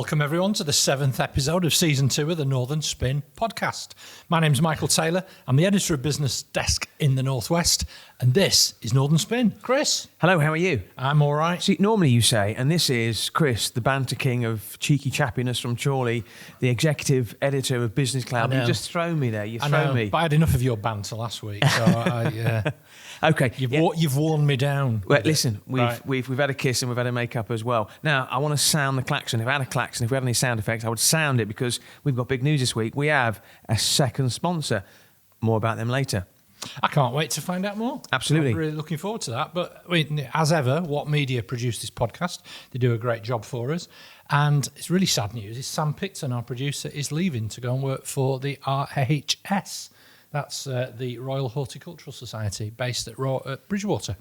Welcome everyone to the 7th episode of Season 2 of the Northern Spin podcast. My name's Michael Taylor. I'm the editor of Business Desk in the Northwest, and this is Northern Spin. Chris? Hello, how are you? I'm all right. See, normally you say, and this is Chris, the banter king of cheeky chappiness from Chorley, the executive editor of Business Cloud. You just throw me there. You throw me. But I had enough of your banter last week, so Okay. You've worn me down. Well, listen, we've had a kiss and we've had a make-up as well. Now, I want to sound the klaxon. If I had a klaxon, if we had any sound effects, I would sound it because we've got big news this week. We have a second sponsor. More about them later. I can't wait to find out more. Absolutely. I'm really looking forward to that. But as ever, What Media produced this podcast. They do a great job for us. And it's really sad news. Is Sam Picton, our producer, is leaving to go and work for the RHS. That's the Royal Horticultural Society based at Bridgewater.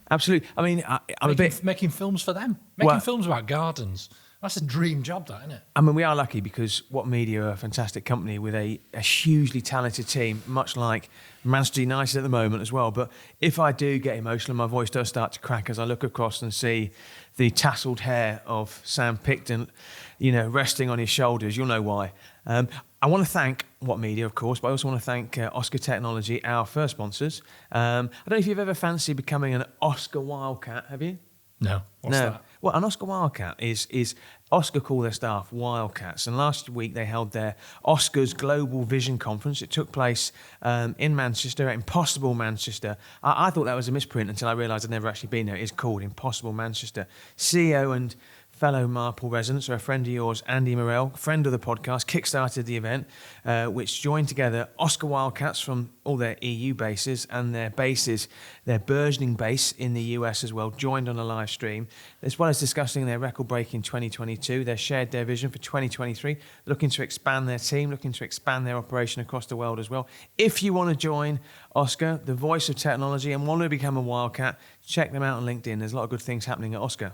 Absolutely. I mean, I'm making films for them. Making films about gardens. That's a dream job, that, isn't it? I mean, we are lucky because What Media are a fantastic company with a hugely talented team, much like Manchester United at the moment as well. But if I do get emotional, my voice does start to crack as I look across and see the tasselled hair of Sam Picton, resting on his shoulders. You'll know why. I want to thank What Media, of course, but I also want to thank Oscar Technology, our first sponsors. I don't know if you've ever fancied becoming an Oscar Wildcat, have you? No. What's that? Well, an Oscar Wildcat is Oscar call their staff Wildcats, and last week they held their Oscars Global Vision Conference. It took place in Manchester, at Impossible Manchester. I thought that was a misprint until I realised I'd never actually been there. It is called Impossible Manchester. CEO and fellow Marple residents, or a friend of yours, Andy Morell, friend of the podcast, kickstarted the event, which joined together Oscar Wildcats from all their EU bases and their burgeoning base in the US as well, joined on a live stream, as well as discussing their record-breaking 2022. They shared their vision for 2023, looking to expand their team, looking to expand their operation across the world as well. If you want to join Oscar, the voice of technology, and want to become a Wildcat, check them out on LinkedIn. There's a lot of good things happening at Oscar.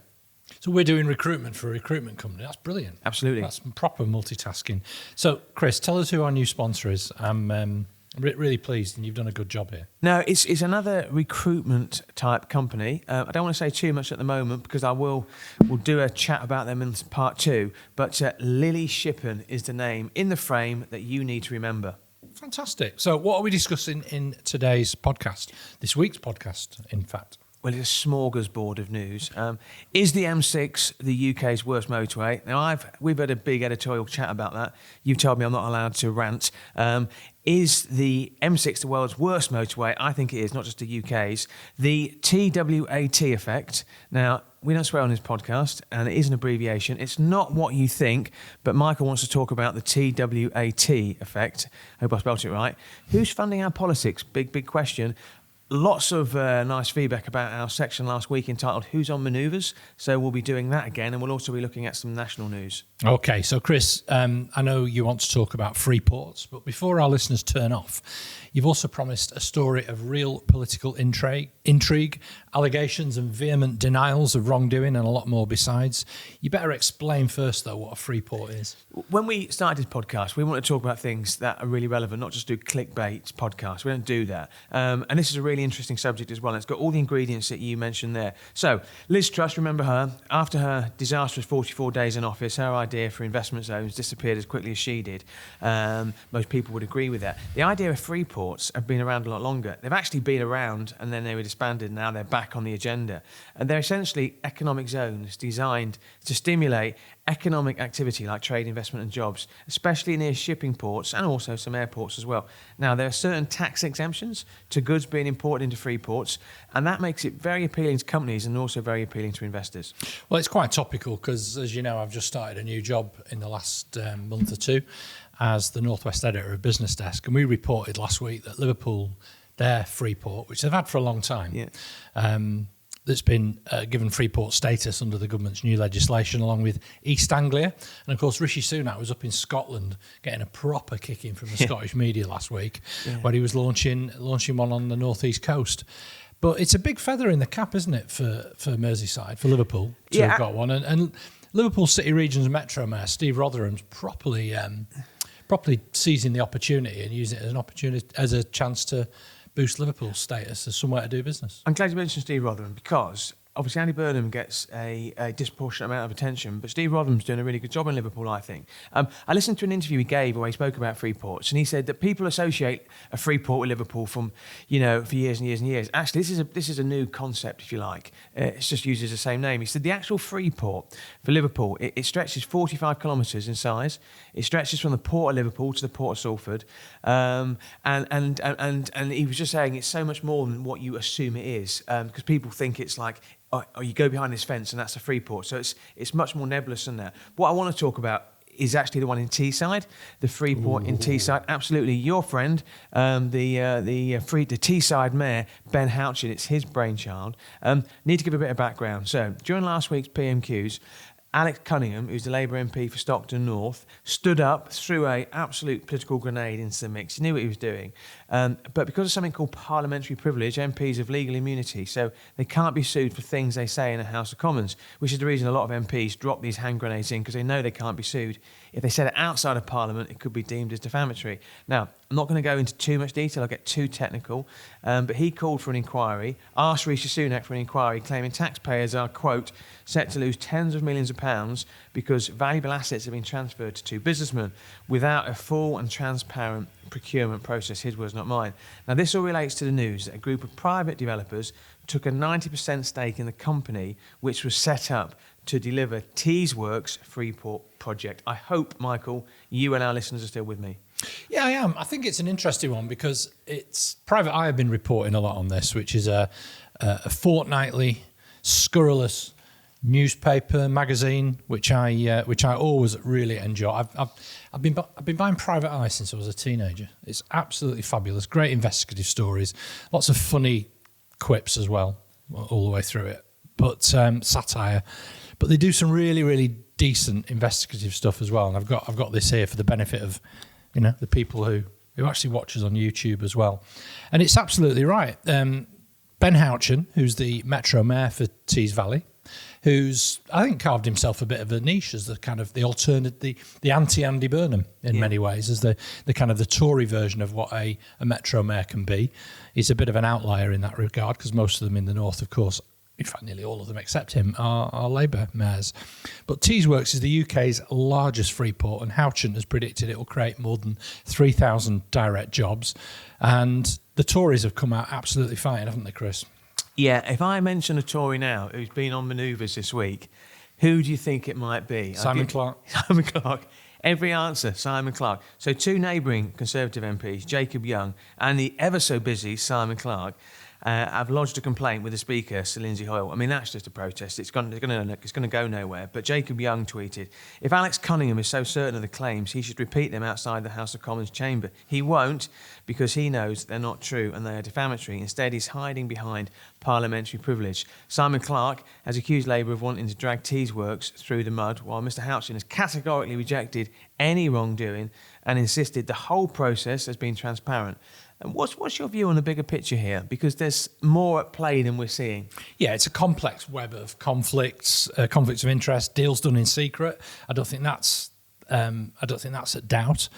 So we're doing recruitment for a recruitment company. That's brilliant. Absolutely. That's proper multitasking. So, Chris, tell us who our new sponsor is. I'm really pleased, and you've done a good job here. No, it's another recruitment type company. I don't want to say too much at the moment because we'll do a chat about them in part 2. But Lily Shippen is the name in the frame that you need to remember. Fantastic. So what are we discussing in today's podcast? This week's podcast, in fact. Well, it's a smorgasbord of news. Is the M6 the UK's worst motorway? Now, we've had a big editorial chat about that. You've told me I'm not allowed to rant. Is the M6 the world's worst motorway? I think it is, not just the UK's. The TWAT effect. Now, we don't swear on this podcast, and it is an abbreviation. It's not what you think, but Michael wants to talk about the TWAT effect. I hope I spelled it right. Who's funding our politics? Big question. Lots of nice feedback about our section last week entitled Who's on Manoeuvres? So we'll be doing that again, and we'll also be looking at some national news. Okay, so Chris, I know you want to talk about free ports, but before our listeners turn off, you've also promised a story of real political intrigue, allegations and vehement denials of wrongdoing, and a lot more besides. You better explain first, though, what a free port is. When we started this podcast, we want to talk about things that are really relevant, not just do clickbait podcasts. We don't do that. And this is a really interesting subject as well. It's got all the ingredients that you mentioned there. So, Liz Truss, remember her, after her disastrous 44 days in office, her idea for investment zones disappeared as quickly as she did. Most people would agree with that. The idea of free ports have been around a lot longer. They've actually been around and then they were disbanded. Now they're back on the agenda. And they're essentially economic zones designed to stimulate economic activity like trade, investment and jobs, especially near shipping ports and also some airports as well. Now, there are certain tax exemptions to goods being imported into free ports, and that makes it very appealing to companies and also very appealing to investors. Well, it's quite topical because, as you know, I've just started a new job in the last month or two as the Northwest editor of Business Desk, and we reported last week that Liverpool, their free port, which they've had for a long time, that's been given free port status under the government's new legislation, along with East Anglia. And, of course, Rishi Sunak was up in Scotland getting a proper kicking from the Scottish media last week when he was launching one on the northeast coast. But it's a big feather in the cap, isn't it, for Merseyside, for Liverpool to have got one. And Liverpool City Region's Metro Mayor, Steve Rotherham's properly seizing the opportunity and using it as a chance to boost Liverpool's status as somewhere to do business. I'm glad you mentioned Steve Rotherham because obviously Andy Burnham gets a disproportionate amount of attention, but Steve Rodham's doing a really good job in Liverpool, I think. I listened to an interview he gave where he spoke about free ports, and he said that people associate a free port with Liverpool from, for years and years and years. Actually, this is a new concept, if you like. It's just uses the same name. He said the actual free port for Liverpool, it stretches 45 kilometres in size. It stretches from the port of Liverpool to the port of Salford, and he was just saying it's so much more than what you assume it is, because people think it's like, oh, you go behind this fence and that's a free port. So it's much more nebulous than that. What I want to talk about is actually the one in Teesside, the free port in Teesside. Absolutely, your friend, the Teesside mayor, Ben Houchin. It's his brainchild. Need to give a bit of background. So during last week's PMQs, Alex Cunningham, who's the Labour MP for Stockton North, stood up, threw an absolute political grenade into the mix. He knew what he was doing. But because of something called parliamentary privilege, MPs have legal immunity, so they can't be sued for things they say in the House of Commons, which is the reason a lot of MPs drop these hand grenades in, because they know they can't be sued. If they said it outside of Parliament, it could be deemed as defamatory. Now, I'm not going to go into too much detail, I'll get too technical, but he called for an inquiry, asked Rishi Sunak for an inquiry, claiming taxpayers are, quote, set to lose tens of millions of pounds because valuable assets have been transferred to two businessmen without a full and transparent procurement process. His words, not mine. Now, this all relates to the news that a group of private developers took a 90% stake in the company which was set up to deliver Teesworks Freeport project. I hope, Michael, you and our listeners are still with me. Yeah, I am. I think it's an interesting one because it's Private Eye have been reporting a lot on this, which is a fortnightly, scurrilous newspaper magazine, which I always really enjoy. I've been buying Private Eye since I was a teenager. It's absolutely fabulous. Great investigative stories, lots of funny quips as well, all the way through it. But satire. But they do some really, really decent investigative stuff as well. And I've got this here for the benefit of the people who actually watch us on YouTube as well. And it's absolutely right. Ben Houchin, who's the Metro Mayor for Tees Valley, who's, I think, carved himself a bit of a niche as the kind of the alternate, the anti-Andy Burnham in many ways, as the kind of the Tory version of what a Metro Mayor can be. He's a bit of an outlier in that regard, because most of them in the north, of course, in fact, nearly all of them except him are Labour mayors. But Teesworks is the UK's largest free port, and Houchin has predicted it will create more than 3,000 direct jobs. And the Tories have come out absolutely fine, haven't they, Chris? Yeah, if I mention a Tory now who's been on manoeuvres this week, who do you think it might be? Simon Clarke. Simon Clarke. Every answer, Simon Clarke. So two neighbouring Conservative MPs, Jacob Young and the ever-so-busy Simon Clarke, have lodged a complaint with the Speaker, Sir Lindsay Hoyle. I mean, that's just a protest. It's going to go nowhere. But Jacob Young tweeted, if Alex Cunningham is so certain of the claims, he should repeat them outside the House of Commons chamber. He won't, because he knows they're not true and they are defamatory. Instead, he's hiding behind parliamentary privilege. Simon Clarke has accused Labour of wanting to drag Teesworks through the mud, while Mr Houchin has categorically rejected any wrongdoing and insisted the whole process has been transparent. And what's your view on the bigger picture here? Because there's more at play than we're seeing. Yeah, it's a complex web of conflicts of interest, deals done in secret. I don't think that's a doubt.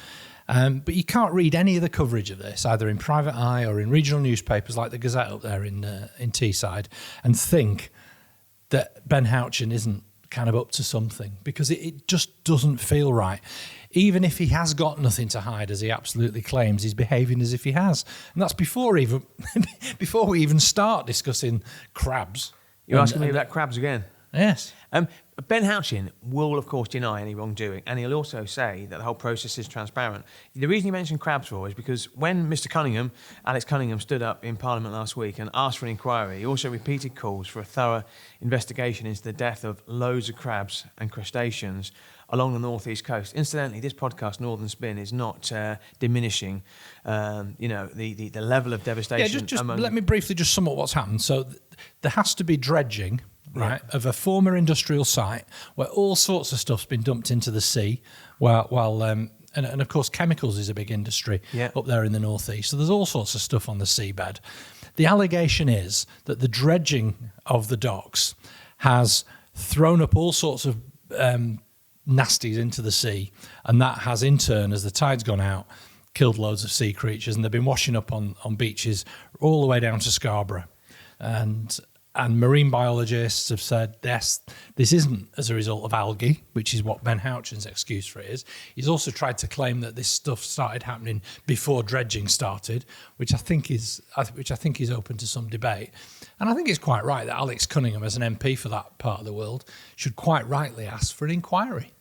But you can't read any of the coverage of this, either in Private Eye or in regional newspapers like the Gazette up there in Teesside, and think that Ben Houchin isn't kind of up to something, because it just doesn't feel right. Even if he has got nothing to hide, as he absolutely claims, he's behaving as if he has. And that's before we even start discussing crabs. You're asking me about crabs again? Yes. Ben Houchin will, of course, deny any wrongdoing, and he'll also say that the whole process is transparent. The reason you mentioned crabs for is because when Mr Cunningham, Alex Cunningham, stood up in Parliament last week and asked for an inquiry, he also repeated calls for a thorough investigation into the death of loads of crabs and crustaceans along the northeast coast. Incidentally, this podcast, Northern Spin, is not diminishing, the level of devastation. Yeah, just let me briefly just sum up what's happened. So there has to be dredging, right, of a former industrial site where all sorts of stuff's been dumped into the sea, and of course chemicals is a big industry up there in the northeast. So there's all sorts of stuff on the seabed. The allegation is that the dredging of the docks has thrown up all sorts of nasties into the sea, and that has in turn, as the tide's gone out, killed loads of sea creatures, and they've been washing up on beaches all the way down to Scarborough. And And marine biologists have said, yes, this isn't as a result of algae, which is what Ben Houchen's excuse for it is. He's also tried to claim that this stuff started happening before dredging started, which I think is open to some debate. And I think it's quite right that Alex Cunningham, as an MP for that part of the world, should quite rightly ask for an inquiry.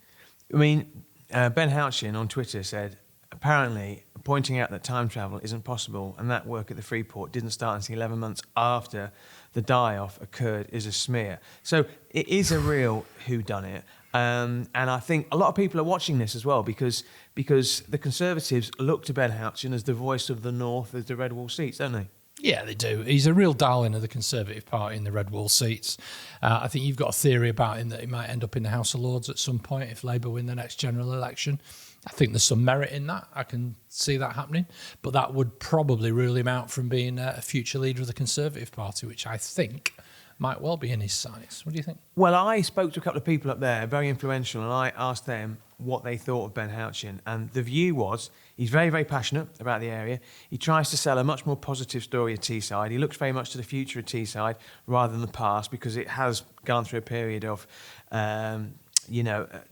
I mean, Ben Houchen on Twitter said, apparently pointing out that time travel isn't possible and that work at the Freeport didn't start until 11 months after the die-off occurred is a smear. So it is a real whodunit. And I think a lot of people are watching this as well because the Conservatives look to Ben Houchen as the voice of the North, as the Red Wall seats, don't they? Yeah, they do. He's a real darling of the Conservative Party in the Red Wall seats. I think you've got a theory about him that he might end up in the House of Lords at some point if Labour win the next general election. I think there's some merit in that. I can see that happening. But that would probably rule him out from being a future leader of the Conservative Party, which I think might well be in his sights. What do you think? Well, I spoke to a couple of people up there, very influential, and I asked them what they thought of Ben Houchen. And the view was he's very, very passionate about the area. He tries to sell a much more positive story of Teesside. He looks very much to the future of Teesside rather than the past because it has gone through a period of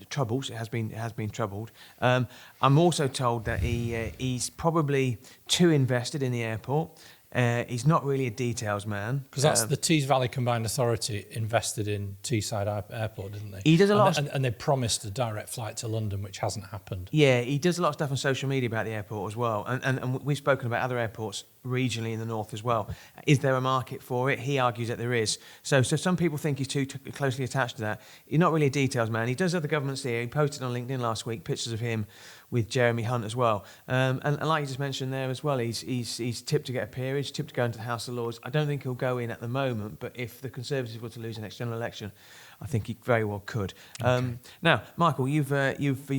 troubles. It has been troubled. I'm also told that he's probably too invested in the airport. He's not really a details man. Because that's the Tees Valley Combined Authority invested in Teesside Airport, didn't they? He does a lot. And they promised a direct flight to London, which hasn't happened. Yeah, he does a lot of stuff on social media about the airport as well. And we've spoken about other airports regionally in the north as well. Is there a market for it? He argues that there is. So some people think he's too closely attached to that. He's not really a details man. He does other governments here. He posted on LinkedIn last week pictures of him with Jeremy Hunt as well. And like you just mentioned there as well, he's tipped to get a peerage, tipped to go into the House of Lords. I don't think he'll go in at the moment, but if the Conservatives were to lose the next general election, I think he very well could. Okay. Now, Michael, you've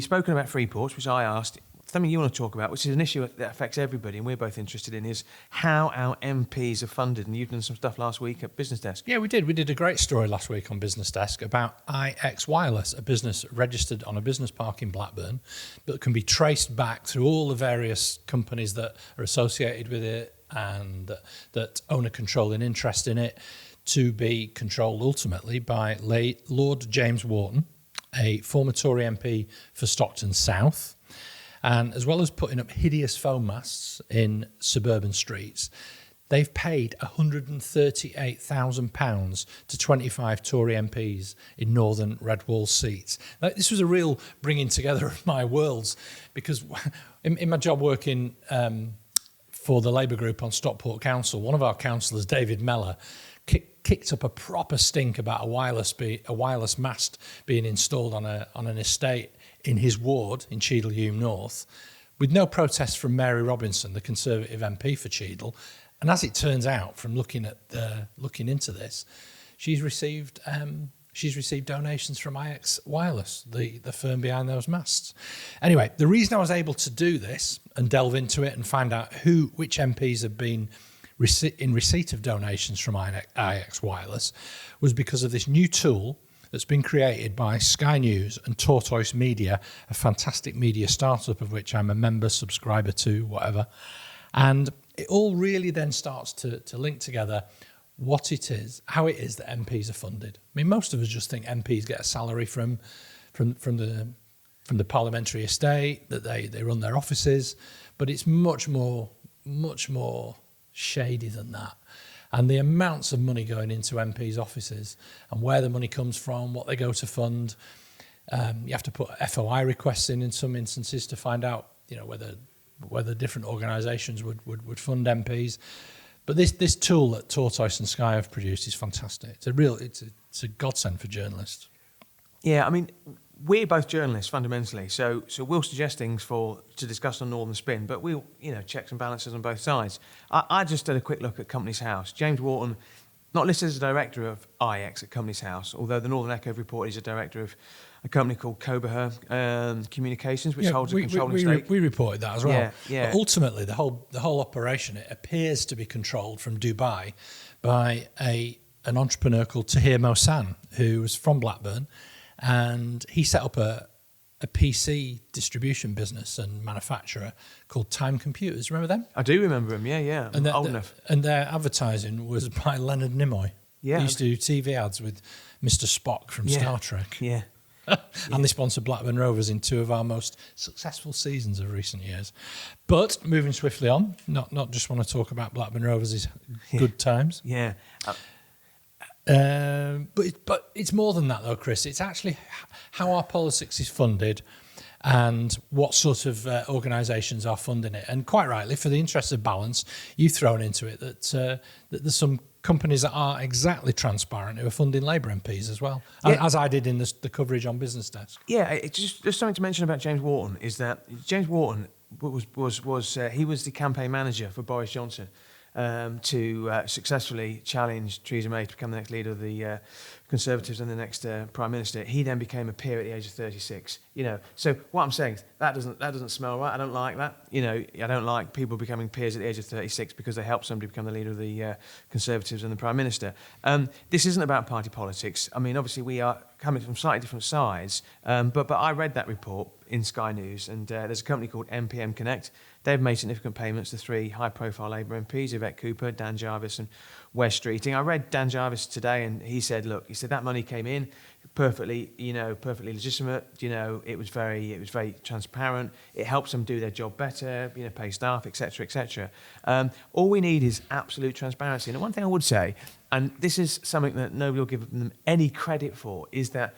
spoken about Freeport, which I asked. Something you want to talk about, which is an issue that affects everybody, and we're both interested in, is how our MPs are funded. And you've done some stuff last week at Business Desk. Yeah, we did. We did a great story last week on Business Desk about IX Wireless, a business registered on a business park in Blackburn, but can be traced back through all the various companies that are associated with it and that own a controlling interest in it, to be controlled ultimately by Lord James Wharton, a former Tory MP for Stockton South. And as well as putting up hideous phone masts in suburban streets, they've paid £138,000 to 25 Tory MPs in northern Red Wall seats. Now, this was a real bringing together of my worlds, because in my job working for the Labour group on Stockport Council, one of our councillors, David Mellor, kicked up a proper stink about a wireless mast being installed on an estate in his ward in Cheadle Hulme North, with no protest from Mary Robinson, the Conservative MP for Cheadle. And as it turns out, from looking into this, she's received donations from IX Wireless, the firm behind those masts. Anyway, the reason I was able to do this and delve into it and find out which MPs have been in receipt of donations from IX Wireless was because of this new tool that's been created by Sky News and Tortoise Media, a fantastic media startup of which I'm a member, subscriber to, whatever. And it all really then starts to link together what it is, how it is that MPs are funded. I mean, most of us just think MPs get a salary from the parliamentary estate, that they run their offices, but it's much more shady than that. And the amounts of money going into MPs' offices and where the money comes from, what they go to fund. You have to put FOI requests in some instances to find out, whether different organisations would fund MPs. But this tool that Tortoise and Sky have produced is fantastic. It's a godsend for journalists. Yeah, I mean, we're both journalists fundamentally, so we'll suggest things to discuss on Northern Spin, but we'll, checks and balances on both sides. I just did a quick look at Companies House. James Wharton, not listed as a director of IX at Companies House, although the Northern Echo report is a director of a company called Coboher Communications, which holds a controlling stake. We reported that as well. Yeah. But ultimately, the whole operation, it appears to be controlled from Dubai by an entrepreneur called Tahir Mohsan, who was from Blackburn. And he set up a PC distribution business and manufacturer called Time Computers. Remember them? I do remember them, yeah. And old enough. And their advertising was by Leonard Nimoy. Yeah. They used to do TV ads with Mr. Spock from Star Trek. Yeah. And they sponsored Blackburn Rovers in 2 of our most successful seasons of recent years. But moving swiftly on, not just want to talk about Blackburn Rovers' good times. Yeah. But it's more than that, though, Chris. It's actually how our politics is funded and what sort of organisations are funding it. And quite rightly, for the interest of balance, you've thrown into it that there's some companies that aren't exactly transparent who are funding Labour MPs as well, as I did in the coverage on Business Desk. Yeah, it's just something to mention about James Wharton is that James Wharton he was the campaign manager for Boris Johnson to successfully challenge Theresa May to become the next leader of the Conservatives and the next Prime Minister. He then became a peer at the age of 36. So what I'm saying is that doesn't smell right. I don't like that. I don't like people becoming peers at the age of 36 because they help somebody become the leader of the Conservatives and the Prime Minister. This isn't about party politics. I mean, obviously we are coming from slightly different sides, but I read that report in Sky News, and there's a company called MPM Connect. They've made significant payments to 3 high-profile Labour MPs, Yvette Cooper, Dan Jarvis and Wes Streeting. I read Dan Jarvis today, and he said that money came in perfectly legitimate. It was very transparent. It helps them do their job better, pay staff, etc., etc. All we need is absolute transparency. And one thing I would say, and this is something that nobody will give them any credit for, is that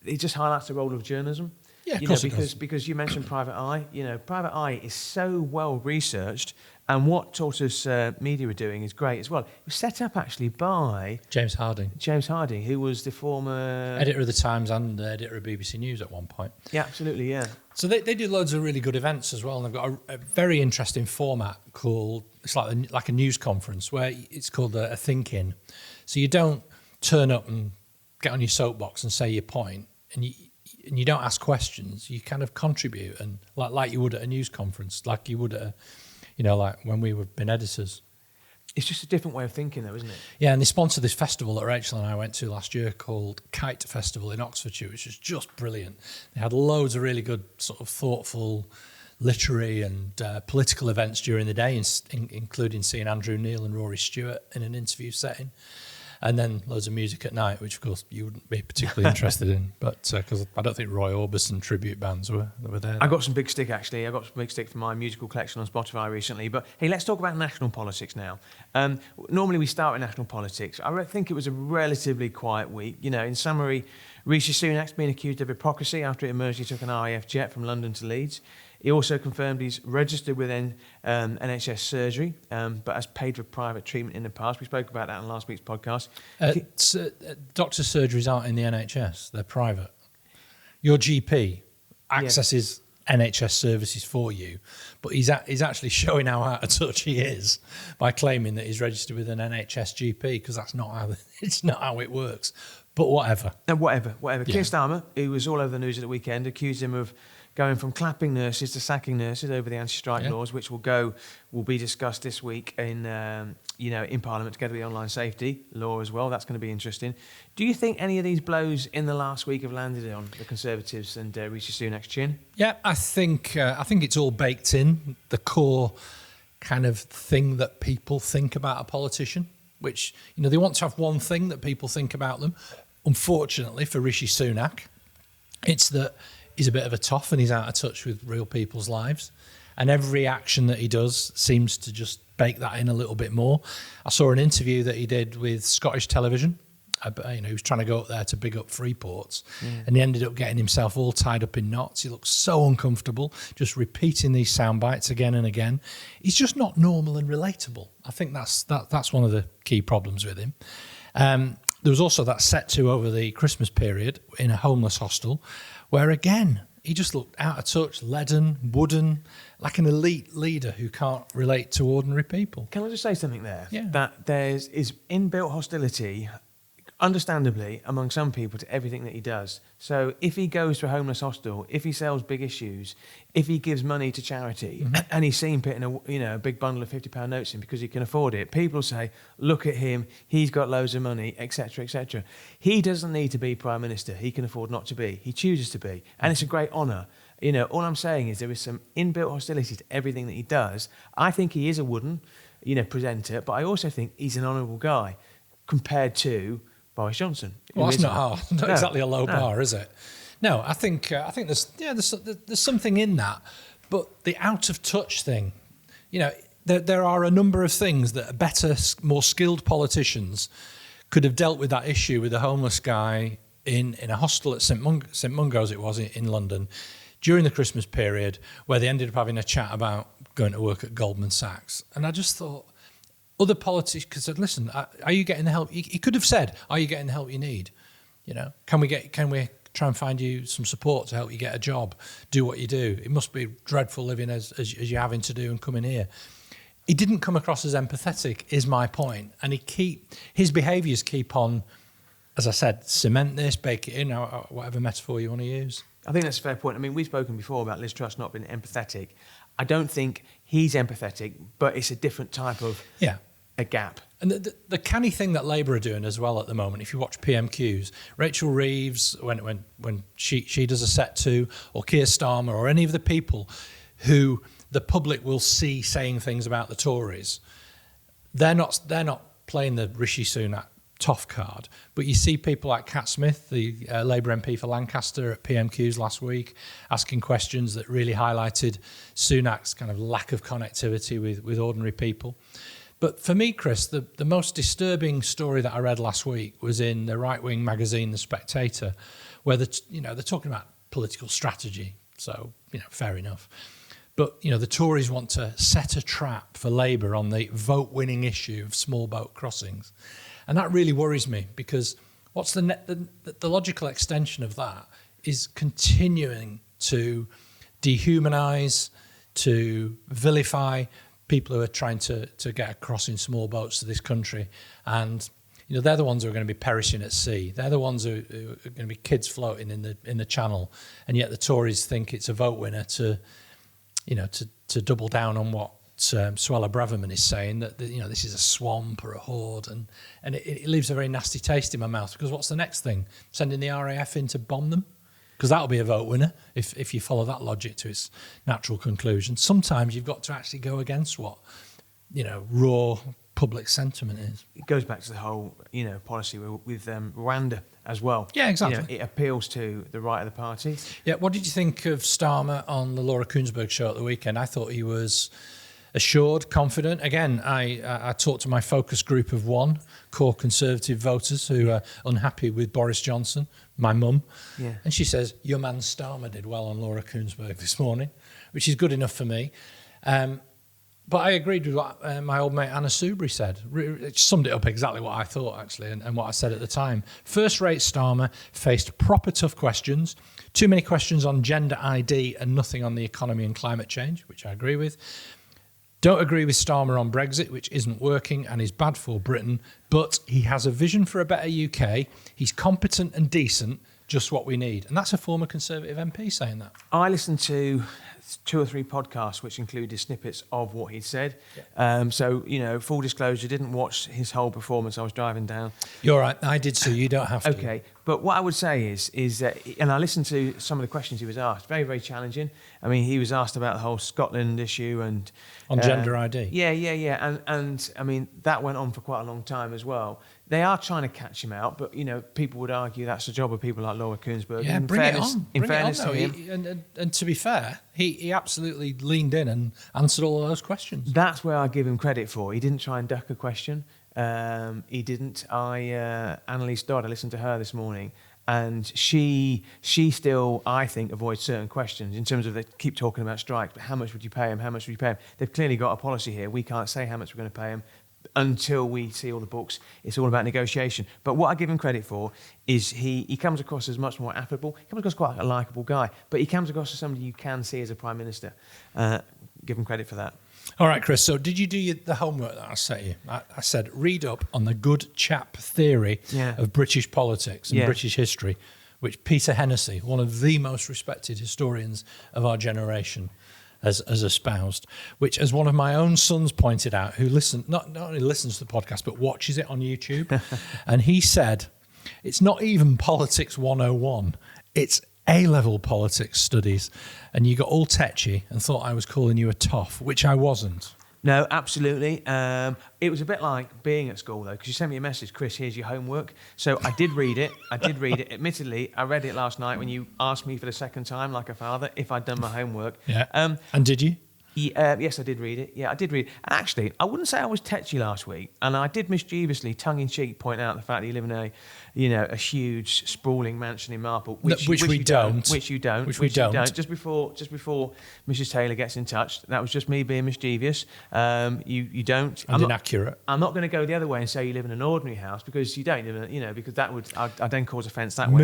it just highlights the role of journalism. Yeah, of course it does. Because you mentioned Private Eye. Private Eye is so well researched, and what Tortoise Media are doing is great as well. It was set up actually by James Harding, who was the former editor of the Times and editor of BBC News at one point. Yeah, absolutely, yeah. So they do loads of really good events as well, and they've got a very interesting format called it's like a news conference where it's called a think-in. So you don't turn up and get on your soapbox and say your point, and you don't ask questions. You kind of contribute, and like you would at a news conference, like you would at like when we were been editors. It's just a different way of thinking, though, isn't it? Yeah, and they sponsored this festival that Rachel and I went to last year called Kite Festival in Oxfordshire, which was just brilliant. They had loads of really good sort of thoughtful literary and political events during the day, including seeing Andrew Neil and Rory Stewart in an interview setting. And then loads of music at night, which of course you wouldn't be particularly interested in, but because I don't think Roy Orbison tribute bands were there. I got some big stick actually. I got some big stick for my musical collection on Spotify recently. But hey, let's talk about national politics now. Normally we start with national politics. I think it was a relatively quiet week. In summary, Rishi Sunak's been accused of hypocrisy after it emerged he took an RAF jet from London to Leeds. He also confirmed he's registered with NHS surgery, but has paid for private treatment in the past. We spoke about that on last week's podcast. Doctor surgeries aren't in the NHS, they're private. Your GP accesses NHS services for you, but he's actually showing how out of touch he is by claiming that he's registered with an NHS GP, because that's not how it works. But whatever. Whatever. Yeah. Keir Starmer, who was all over the news at the weekend, accused him of going from clapping nurses to sacking nurses over the anti-strike laws, which will be discussed this week in Parliament together with the online safety law as well. That's going to be interesting. Do you think any of these blows in the last week have landed on the Conservatives and Rishi Sunak's chin? Yeah, I think it's all baked in, the core kind of thing that people think about a politician, which they want to have one thing that people think about them. Unfortunately for Rishi Sunak, it's that he's a bit of a toff and he's out of touch with real people's lives. And every action that he does seems to just bake that in a little bit more. I saw an interview that he did with Scottish Television. He was trying to go up there to big up Freeports, and he ended up getting himself all tied up in knots. He looked so uncomfortable, just repeating these sound bites again and again. He's just not normal and relatable. I think that's one of the key problems with him. There was also that set to over the Christmas period in a homeless hostel, where again, he just looked out of touch, leaden, wooden, like an elite leader who can't relate to ordinary people. Can I just say something there? Yeah. That there's inbuilt hostility, understandably, among some people to everything that he does. So if he goes to a homeless hostel, if he sells big issues, if he gives money to charity, and he's seen putting a big bundle of £50 notes in because he can afford it, people say, look at him, he's got loads of money, etc., etc. He doesn't need to be Prime Minister. He can afford not to be. He chooses to be. And it's a great honour. All I'm saying is there is some inbuilt hostility to everything that he does. I think he is a wooden, presenter, but I also think he's an honourable guy. compared to Boris Johnson. Well, who that's isn't. not hard. Not No, exactly a low no. bar, is it? No, I think there's something in that, but the out of touch thing, there are a number of things that better, more skilled politicians could have dealt with that issue with the homeless guy in a hostel at St Mungo's, it was in London, during the Christmas period, where they ended up having a chat about going to work at Goldman Sachs. And I just thought, other politicians said, listen, are you getting the help? He could have said, are you getting the help you need? Can we try and find you some support to help you get a job, do what you do? It must be dreadful living as you're having to do and coming here. He didn't come across as empathetic, is my point. And his behaviours keep on, as I said, cement this, bake it in, whatever metaphor you want to use. I think that's a fair point. I mean, we've spoken before about Liz Truss not being empathetic. I don't think he's empathetic, but it's a different type of a gap. And the canny thing that Labour are doing as well at the moment, if you watch PMQs, Rachel Reeves, when she does a set to, or Keir Starmer, or any of the people who the public will see saying things about the Tories, they're not playing the Rishi Sunak tough card. But you see people like Cat Smith, the Labour MP for Lancaster, at PMQs last week, asking questions that really highlighted Sunak's kind of lack of connectivity with ordinary people. But for me, Chris, the most disturbing story that I read last week was in the right-wing magazine, The Spectator, where they're talking about political strategy. So, fair enough. But, the Tories want to set a trap for Labour on the vote-winning issue of small boat crossings. And that really worries me, because what's the logical extension of that is continuing to dehumanise, to vilify people who are trying to get across in small boats to this country. And they're the ones who are going to be perishing at sea. They're the ones who are going to be kids floating in the channel. And yet the Tories think it's a vote winner to double down on what Suella Braverman is saying, that this is a swamp or a horde, and it leaves a very nasty taste in my mouth, because what's the next thing? Sending the RAF in to bomb them? Because that'll be a vote winner if you follow that logic to its natural conclusion. Sometimes you've got to actually go against what raw public sentiment is. It goes back to the whole policy with Rwanda as well. Yeah, exactly. It appeals to the right of the party. Yeah. What did you think of Starmer on the Laura Kuenssberg show at the weekend? I thought he was assured, confident. Again, I talked to my focus group of core Conservative voters who are unhappy with Boris Johnson, my mum. Yeah. And she says, your man Starmer did well on Laura Kuenssberg this morning, which is good enough for me. But I agreed with what my old mate Anna Soubry said. It summed it up exactly what I thought, actually, and what I said at the time. First-rate Starmer faced proper tough questions, too many questions on gender ID and nothing on the economy and climate change, which I agree with. Don't agree with Starmer on Brexit, which isn't working and is bad for Britain, but he has a vision for a better UK. He's competent and decent, just what we need. And that's a former Conservative MP saying that. I listened to 2 or 3 podcasts which included snippets of what he said. Yeah. So, full disclosure, didn't watch his whole performance. I was driving down. You're right. I did, so you don't have to. Okay. But what I would say is that, and I listened to some of the questions he was asked, very, very challenging. I mean, he was asked about the whole Scotland issue and... On gender ID. Yeah. And I mean, that went on for quite a long time as well. They are trying to catch him out, but, people would argue that's the job of people like Laura Kuenssberg. Yeah, In fairness to him. And to be fair, he absolutely leaned in and answered all of those questions. That's where I give him credit for. He didn't try and duck a question. He didn't. Annalise Dodd, I listened to her this morning, and she still, I think, avoids certain questions in terms of they keep talking about strikes, but how much would you pay him? How much would you pay him? They've clearly got a policy here. We can't say how much we're going to pay him until we see all the books. It's all about negotiation. But what I give him credit for is he comes across as much more affable. He comes across quite a likeable guy, but he comes across as somebody you can see as a Prime Minister. Give him credit for that. All right, Chris, so did you do the homework that I set you? I said, read up on the good chap theory of British politics and British history, which Peter Hennessy, one of the most respected historians of our generation, has espoused, which, as one of my own sons pointed out, who not only listens to the podcast, but watches it on YouTube, and he said, it's not even politics 101, it's A-level politics studies. And you got all tetchy and thought I was calling you a toff, which I wasn't. No, absolutely. It was a bit like being at school, though, because you sent me a message, Chris, here's your homework. So I did read it. Admittedly, I read it last night when you asked me for the second time, like a father, if I'd done my homework. Yeah. And did you? Yes, I did read it. Yeah, I did read it. Actually, I wouldn't say I was tetchy last week, and I did mischievously, tongue-in-cheek, point out the fact that you live in a huge, sprawling mansion in Marple, which you don't. Just before Mrs. Taylor gets in touch, that was just me being mischievous. You don't. And inaccurate. I'm not going to go the other way and say you live in an ordinary house because you don't live in because that would I'd then cause offence that way.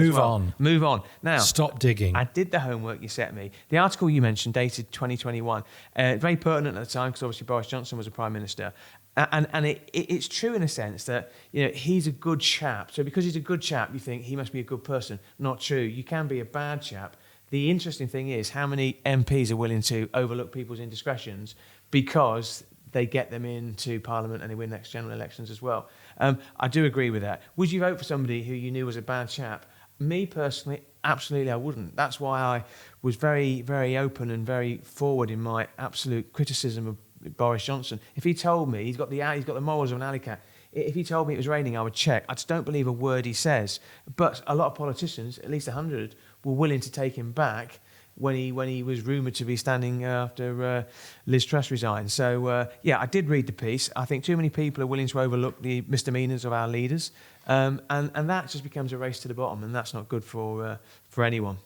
Move on. Now, stop digging. I did the homework you set me. The article you mentioned, dated 2021. Very pertinent at the time because obviously Boris Johnson was a Prime Minister. And it's true in a sense that he's a good chap. So because he's a good chap, you think he must be a good person. Not true. You can be a bad chap. The interesting thing is how many MPs are willing to overlook people's indiscretions because they get them into Parliament and they win next general elections as well. I do agree with that. Would you vote for somebody who you knew was a bad chap? Me personally, absolutely I wouldn't. That's why I was very, very open and very forward in my absolute criticism of Boris Johnson. If he told me he's got the morals of an alley cat, if he told me it was raining, I would check. I just don't believe a word he says. But a lot of politicians, at least 100, were willing to take him back when he was rumoured to be standing after Liz Truss resigned. So I did read the piece. I think too many people are willing to overlook the misdemeanours of our leaders, and that just becomes a race to the bottom, and that's not good for anyone.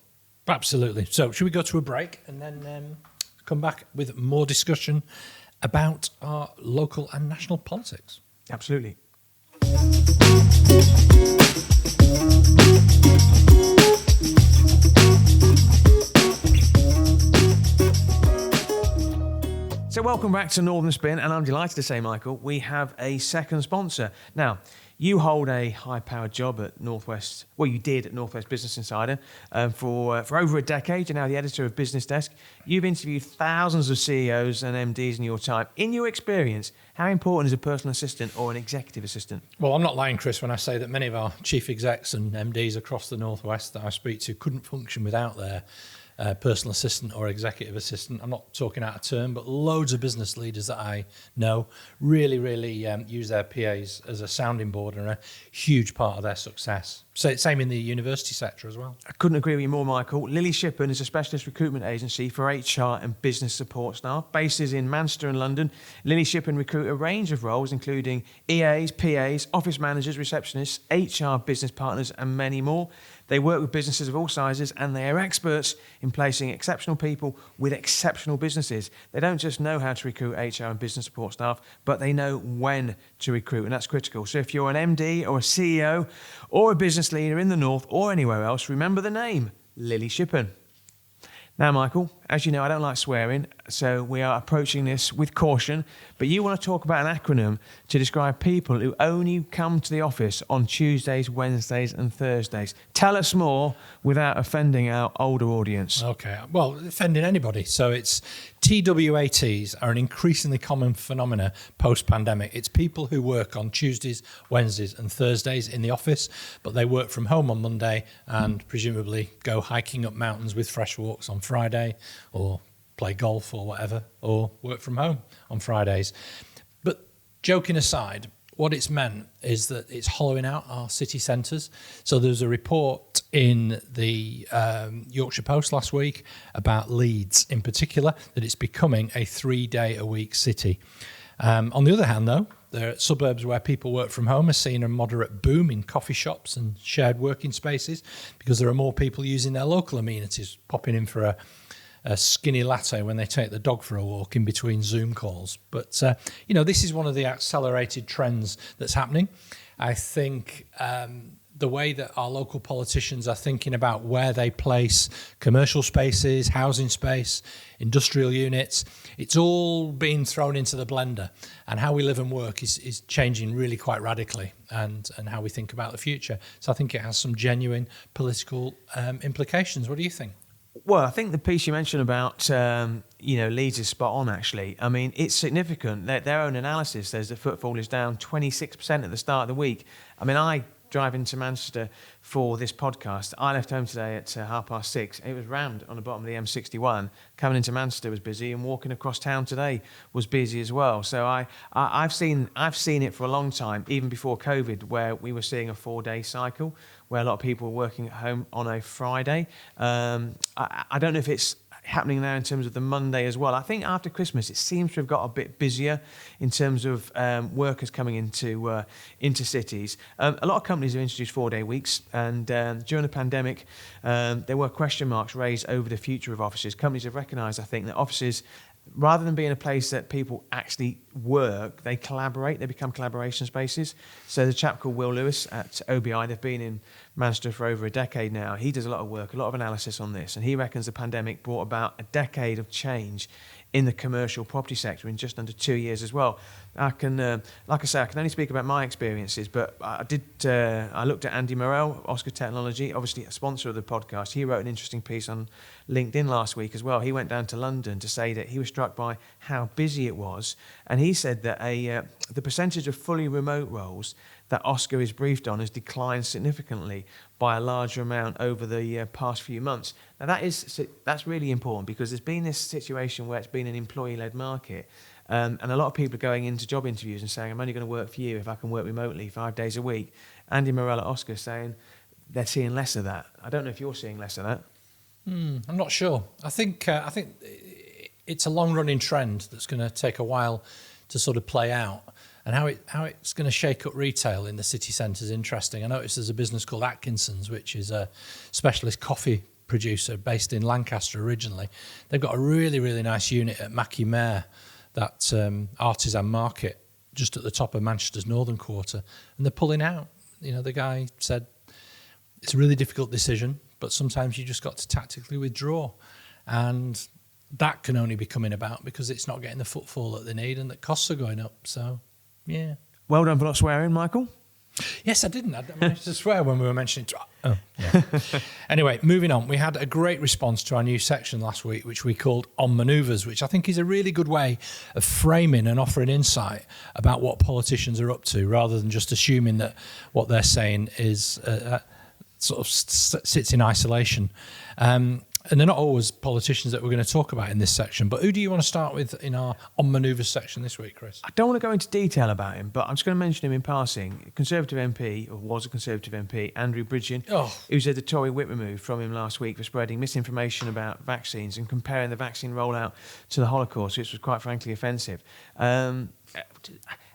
Absolutely. So should we go to a break and then come back with more discussion about our local and national politics? Absolutely. So welcome back to Northern Spin, and I'm delighted to say, Michael, we have a second sponsor. Now, you hold a high-powered job at Northwest. Well, you did at Northwest Business Insider for over a decade. You're now the editor of Business Desk. You've interviewed thousands of CEOs and MDs in your time. In your experience, how important is a personal assistant or an executive assistant? Well, I'm not lying, Chris, when I say that many of our chief execs and MDs across the Northwest that I speak to couldn't function without their personal assistant or executive assistant. I'm not talking out of turn, but loads of business leaders that I know really use their PAs as a sounding board and a huge part of their success. So same in the university sector as well. I couldn't agree with you more, Michael. Lily Shippen is a specialist recruitment agency for HR and business support staff. Bases in Manchester and London, Lily Shippen recruit a range of roles, including EAs, PAs, office managers, receptionists, HR business partners, and many more. They work with businesses of all sizes, and they are experts in placing exceptional people with exceptional businesses. They don't just know how to recruit HR and business support staff, but they know when to recruit, and that's critical. So if you're an MD or a CEO or a business leader in the North or anywhere else, remember the name, Lily Shippen. Now, Michael, as you know, I don't like swearing, so we are approaching this with caution, but you want to talk about an acronym to describe people who only come to the office on Tuesdays, Wednesdays and Thursdays. Tell us more without offending our older audience. Okay, well, offending anybody. So it's TWATs are an increasingly common phenomena post-pandemic. It's people who work on Tuesdays, Wednesdays and Thursdays in the office, but they work from home on Monday and presumably go hiking up mountains with fresh walks on Friday, or play golf or whatever, or work from home on Fridays. But joking aside, what it's meant is that it's hollowing out our city centres. So there's a report in the Yorkshire Post last week about Leeds in particular, that it's becoming a 3-day-a-week city. On the other hand, though, there are suburbs where people work from home are seeing a moderate boom in coffee shops and shared working spaces because there are more people using their local amenities, popping in for a skinny latte when they take the dog for a walk in between Zoom calls. But, this is one of the accelerated trends that's happening. I think the way that our local politicians are thinking about where they place commercial spaces, housing space, industrial units, it's all being thrown into the blender. And how we live and work is changing really quite radically, and how we think about the future. So I think it has some genuine political implications. What do you think? Well, I think the piece you mentioned about, Leeds is spot on, actually. I mean, it's significant. Their own analysis says the footfall is down 26% at the start of the week. I mean, I driving to Manchester for this podcast. I left home today at 6:30. It was rammed on the bottom of the M61. Coming into Manchester was busy, and walking across town today was busy as well. So I've seen it for a long time, even before COVID, where we were seeing a 4-day cycle, where a lot of people were working at home on a Friday. I don't know if it's happening now in terms of the Monday as well. I think after Christmas it seems to have got a bit busier in terms of workers coming into cities. A lot of companies have introduced 4-day weeks, and during the pandemic there were question marks raised over the future of offices. Companies have recognised, I think, that offices, rather than being a place that people actually work, they collaborate, they become collaboration spaces. So there's a chap called Will Lewis at OBI, they've been in Manchester for over a decade now. He does a lot of work, a lot of analysis on this, and he reckons the pandemic brought about a decade of change in the commercial property sector in just under 2 years as well. Like I say, I can only speak about my experiences, but I looked at Andy Morell, Oscar Technology, obviously a sponsor of the podcast. He wrote an interesting piece on LinkedIn last week as well. He went down to London to say that he was struck by how busy it was, and he said that the percentage of fully remote roles that Oscar is briefed on has declined significantly by a larger amount over the past few months. Now that's really important, because there's been this situation where it's been an employee-led market, and a lot of people are going into job interviews and saying, I'm only going to work for you if I can work remotely 5 days a week. Andy Morell at Oscar saying they're seeing less of that. I don't know if you're seeing less of that. I'm not sure. I think it's a long-running trend that's going to take a while to sort of play out. And how it's going to shake up retail in the city centre is interesting. I noticed there's a business called Atkinson's, which is a specialist coffee producer based in Lancaster originally. They've got a really, really nice unit at Mackie Mare, that artisan market just at the top of Manchester's northern quarter, and they're pulling out. You know, the guy said it's a really difficult decision, but sometimes you just got to tactically withdraw, and that can only be coming about because it's not getting the footfall that they need, and that costs are going up. So, yeah. Well done for not swearing, Michael. Yes, I didn't. I managed to swear when we were mentioning... Oh, yeah. Anyway, moving on. We had a great response to our new section last week, which we called On Manoeuvres, which I think is a really good way of framing and offering insight about what politicians are up to, rather than just assuming that what they're saying is sort of sits in isolation. And they're not always politicians that we're going to talk about in this section. But who do you want to start with in our On Manoeuvres section this week, Chris? I don't want to go into detail about him, but I'm just going to mention him in passing. Conservative MP, or was a Conservative MP, Andrew Bridgen, who said the Tory whip removed from him last week for spreading misinformation about vaccines and comparing the vaccine rollout to the Holocaust, which was quite frankly offensive.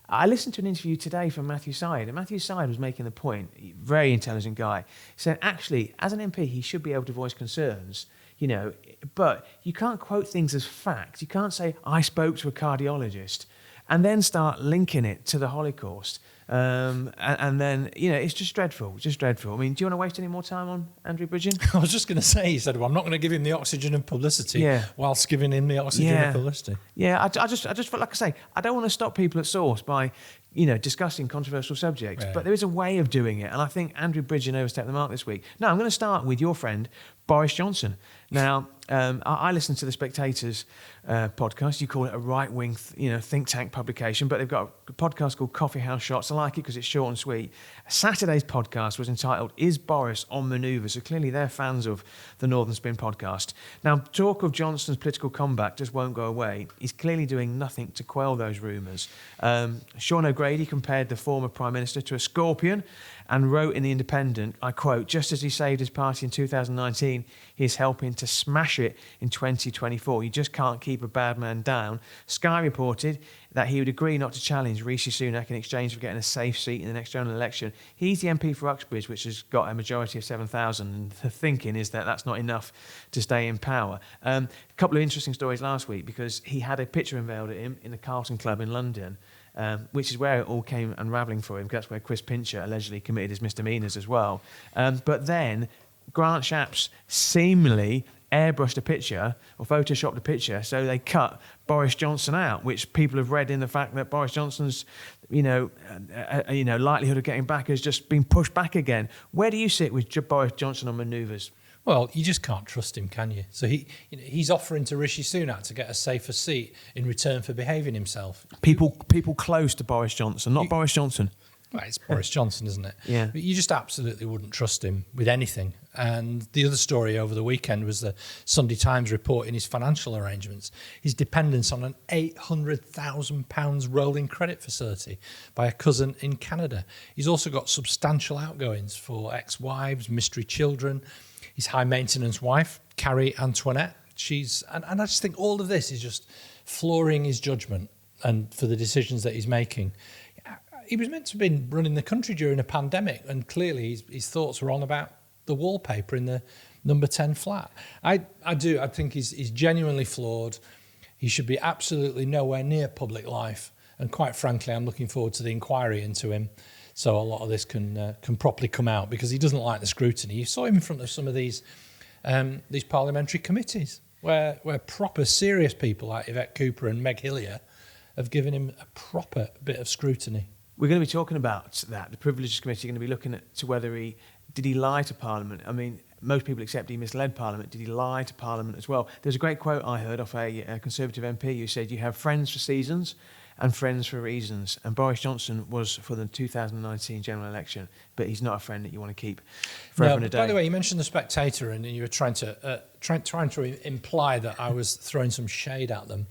I listened to an interview today from Matthew Syed, and Matthew Syed was making the point, very intelligent guy, saying actually, as an MP, he should be able to voice concerns, you know, but you can't quote things as fact. You can't say, I spoke to a cardiologist, and then start linking it to the Holocaust. And then, you know, it's just dreadful, just dreadful. I mean, do you want to waste any more time on Andrew Bridgen? I was just going to say, he said, well, I'm not going to give him the oxygen of publicity whilst giving him the oxygen of publicity. Yeah, I just felt like I say, I don't want to stop people at source by, you know, discussing controversial subjects, but there is a way of doing it. And I think Andrew Bridgen overstepped the mark this week. Now, I'm going to start with your friend, Boris Johnson. Now, I listen to the Spectator's podcast. You call it a right-wing, think tank publication, but they've got a podcast called Coffee House Shots. I like it because it's short and sweet. Saturday's podcast was entitled "Is Boris on Manoeuvre?" So clearly they're fans of the Northern Spin podcast. Now, talk of Johnson's political comeback just won't go away. He's clearly doing nothing to quell those rumours. Sean O'Grady compared the former Prime Minister to a scorpion and wrote in The Independent, I quote, just as he saved his party in 2019, he's helping to smash it in 2024. You just can't keep a bad man down. Sky reported that he would agree not to challenge Rishi Sunak in exchange for getting a safe seat in the next general election. He's the MP for Uxbridge, which has got a majority of 7,000, and the thinking is that that's not enough to stay in power. A couple of interesting stories last week, because he had a picture unveiled at him in the Carlton Club in London, which is where it all came unravelling for him, because that's where Chris Pincher allegedly committed his misdemeanours as well. But then Grant Shapps seemingly airbrushed a picture or photoshopped a picture, so they cut Boris Johnson out, which people have read in the fact that Boris Johnson's, likelihood of getting back has just been pushed back again. Where do you sit with Boris Johnson on manoeuvres? Well, you just can't trust him, can you? So he's offering to Rishi Sunak to get a safer seat in return for behaving himself. People close to Boris Johnson, not Boris Johnson. Well, it's Boris Johnson, isn't it? Yeah. But you just absolutely wouldn't trust him with anything. And the other story over the weekend was the Sunday Times reporting his financial arrangements, his dependence on an £800,000 rolling credit facility by a cousin in Canada. He's also got substantial outgoings for ex-wives, mystery children, his high-maintenance wife, Carrie Antoinette. And I just think all of this is just flooring his judgment and for the decisions that he's making. He was meant to have been running the country during a pandemic, and clearly his thoughts were on about the wallpaper in the number 10 flat. I think he's genuinely flawed. He should be absolutely nowhere near public life. And quite frankly, I'm looking forward to the inquiry into him, so a lot of this can properly come out, because he doesn't like the scrutiny. You saw him in front of some of these parliamentary committees where proper serious people like Yvette Cooper and Meg Hillier have given him a proper bit of scrutiny. We're going to be talking about that. The Privileges Committee are going to be looking to whether did he lie to Parliament. I mean, most people accept he misled Parliament. Did he lie to Parliament as well? There's a great quote I heard off a Conservative MP who said, "You have friends for seasons and friends for reasons." And Boris Johnson was for the 2019 general election, but he's not a friend that you want to keep forever and a day. By the way, you mentioned the Spectator, and you were trying to imply that I was throwing some shade at them.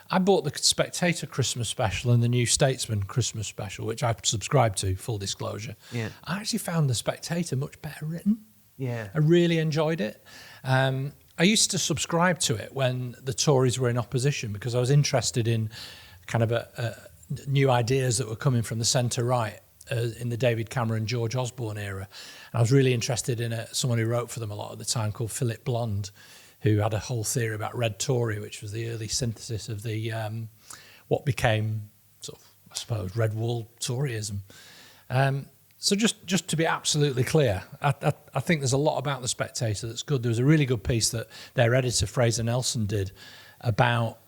I bought the Spectator Christmas special and the New Statesman Christmas special, which I subscribed to, full disclosure. Yeah. I actually found the Spectator much better written. Yeah. I really enjoyed it. I used to subscribe to it when the Tories were in opposition, because I was interested in kind of new ideas that were coming from the centre-right in the David Cameron, George Osborne era. And I was really interested in someone who wrote for them a lot at the time called Philip Blond, who had a whole theory about Red Tory, which was the early synthesis of the what became sort of, I suppose, Red Wall Toryism. So just to be absolutely clear, I think there's a lot about the Spectator that's good. There was a really good piece that their editor Fraser Nelson did about,